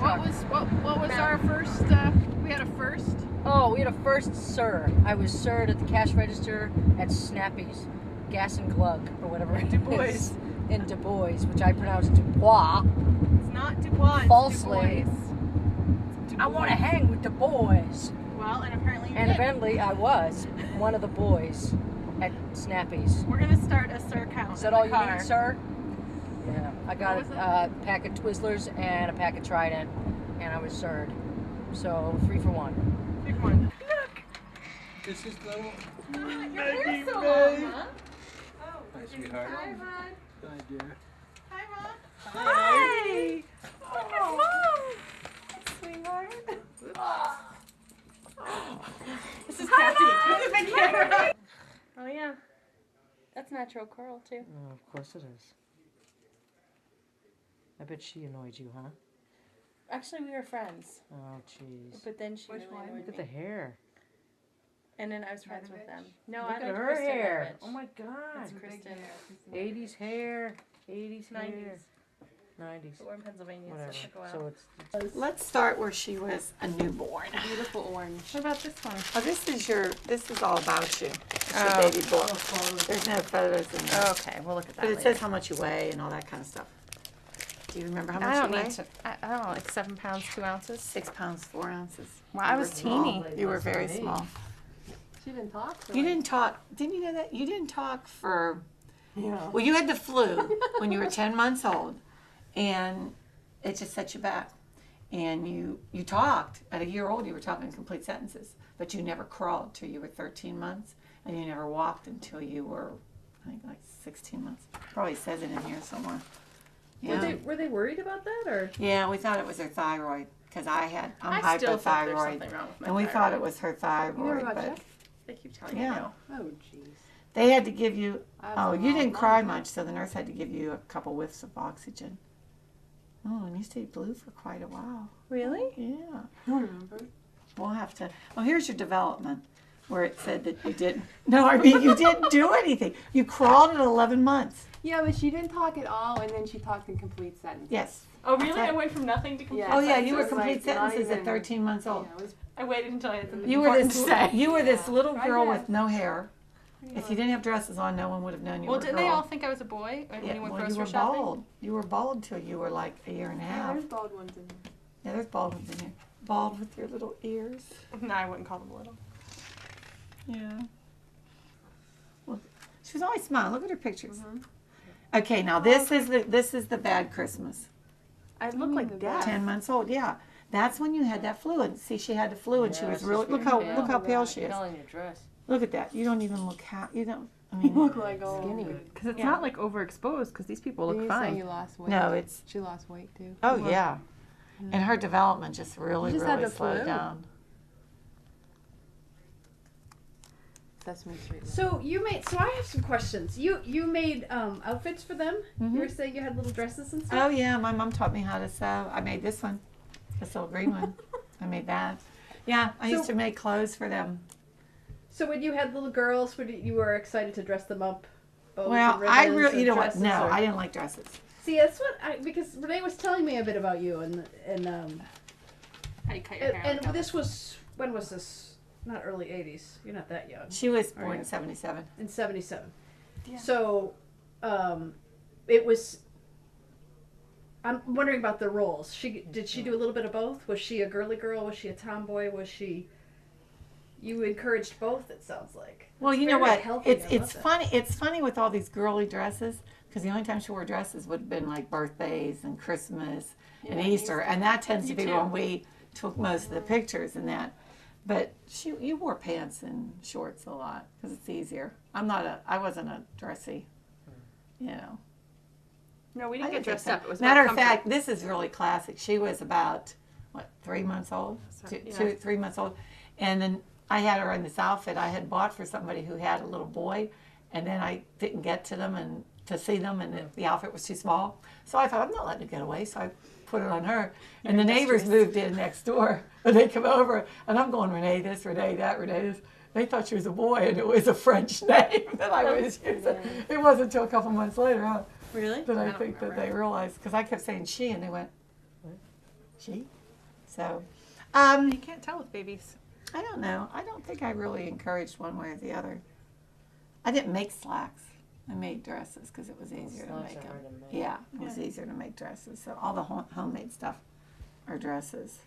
What was our first? We had a first. Oh, we had a first sir. I was served at the cash register at Snappy's, Gas and Glug, or whatever it is. In Du Bois, which I pronounce Dubois. It's not Dubois. Falsely. It's I want to hang with the boys. Well, and apparently you And did. eventually I was one of the boys at Snappy's. We're gonna start a sir count. Is that all you need, sir? Yeah. I got What was a pack of Twizzlers and a pack of Trident, and I was served. So 3 for 1. Big one. Look! This is little. Your hair's so long, huh? Hi, sweetheart. Hi, Bud. Hi, dear. Hi, Mom. Hi. Look at Mom. Sweetheart. This is Kathy. This is my camera. Oh yeah. That's natural curl too. Oh, of course it is. I bet she annoyed you, huh? Actually, we were friends. Oh, jeez. But then she really annoyed Look at me. the hair. And then I was friends with them. No, Look I at met her Kristen hair. Rich. Oh my God. That's Kristen. 80s hair. 80s hair. 90s. 90s. But we're in Pennsylvania, Whatever. so it took a while. So it's Let's start where she was a newborn. Beautiful orange. What about this one? Oh, this is all about you. It's your baby book. There's no photos in there. Okay, we'll look at that But it later. says how much you weigh and all that kind of stuff. Do you remember how much I don't you weigh? need to. I don't know, like 7 pounds, 2 ounces. 6 pounds, 4 ounces. Wow, I You was were small. teeny. You were very small. She didn't talk. You didn't talk. Didn't you know that? You didn't talk for. Yeah. Well, you had the flu when you were 10 months old, and it just set you back. And you talked at a year old. You were talking in complete sentences, but you never crawled till you were 13 months, and you never walked until you were, I think, like 16 months. Probably says it in here somewhere. Yeah. Were they worried about that or? Yeah, we thought it was her thyroid because I'm I still think there's hypothyroid, something wrong with my and we thyroid. thought it was her You never thyroid, got but checked? They keep telling Yeah. me no. Oh jeez. they had to give you. I Oh, was you a didn't long cry time. much, so the nurse had to give you a couple whiffs of oxygen. Oh, and you stayed blue for quite a while. Really? Yeah. I don't remember. We'll have to. Oh, here's your development, where it said that you didn't. No, I mean you didn't do anything. You crawled at 11 months. Yeah, but she didn't talk at all, and then she talked in complete sentences. Yes. Oh, really? Right. I went from nothing to complete. Yeah. Oh yeah, so you were it's complete like not sentences at even- 13 months old. Yeah, it was, I waited until I had something You were important this. to say. You were this little I girl guess. with no hair. If you didn't have dresses on, no one would have known you Well, were a didn't girl. they all think I was a boy when Yeah, you went well, you grocery were shopping? bald. You were bald till you were like a year and a yeah, half. there's bald ones in here. Yeah, there's bald ones in here. Bald with your little ears. No, I wouldn't call them little. Yeah. Well, she was always smiling. Look at her pictures. Okay, now this is the bad Christmas. I look like death. 10 months old. Yeah, that's when you had that flu. And see, she had the flu, and she was really look how pale she is. Telling your dress. Look at that. You don't even look you don't. I mean, You look like all Skinny. good. Because it's Yeah. not like overexposed, because these people Did look you fine. say you lost weight? no, it's She lost weight too. oh yeah, and her development just really You just had really the slowed flu. down. Sesame Street. So I have some questions. You made outfits for them. Mhm. You were saying you had little dresses and stuff. Oh yeah, my mom taught me how to sew. I made this one, this little green one. I made that. Yeah, I used So- to make clothes for them. So when you had little girls, you were excited to dress them up. Bows Well, and I ribbons really, you and know what? dresses, No, or- I didn't like dresses. See, that's what because Renee was telling me a bit about you and How you cut your hair. and this was when was this? Not early '80s. You're not that young. She was All born in right. '77. In '77. Yeah. So, it was. I'm wondering about the roles. Did she do a little bit of both? Was she a girly girl? Was she a tomboy? Was she? You encouraged both. It sounds like. Well, It's you know very what? healthy. It's I love it's that. funny. It's funny with all these girly dresses because the only time she wore dresses would have been like birthdays and Christmas and Easter, and that tends to be too. when we took most of the pictures and that. But you wore pants and shorts a lot because it's easier. I wasn't a dressy, you know. No, we I didn't get didn't think dressed so. up. It was Matter about of comfort. fact, this is really classic. She was about, what, 3 months old? Sorry, yeah. 2, 3 months old. And then I had her in this outfit I had bought for somebody who had a little boy. And then I didn't get to them and to see them, and the outfit was too small. So I thought, I'm not letting it get away. So I put it on her. And the neighbors moved in next door. And they come over, and I'm going, Renee this, Renee that, Renee this. They thought she was a boy, and it was a French name that I was using. It wasn't until a couple months later, huh? Really? That I don't think that remember. they realized, because I kept saying she, and they went, what? She. So, You can't tell with babies. I don't know. I don't think I really encouraged one way or the other. I didn't make slacks. I made dresses because it was easier to slacks make are them. hard to make. Yeah, it was easier to make dresses. So all the homemade stuff are dresses.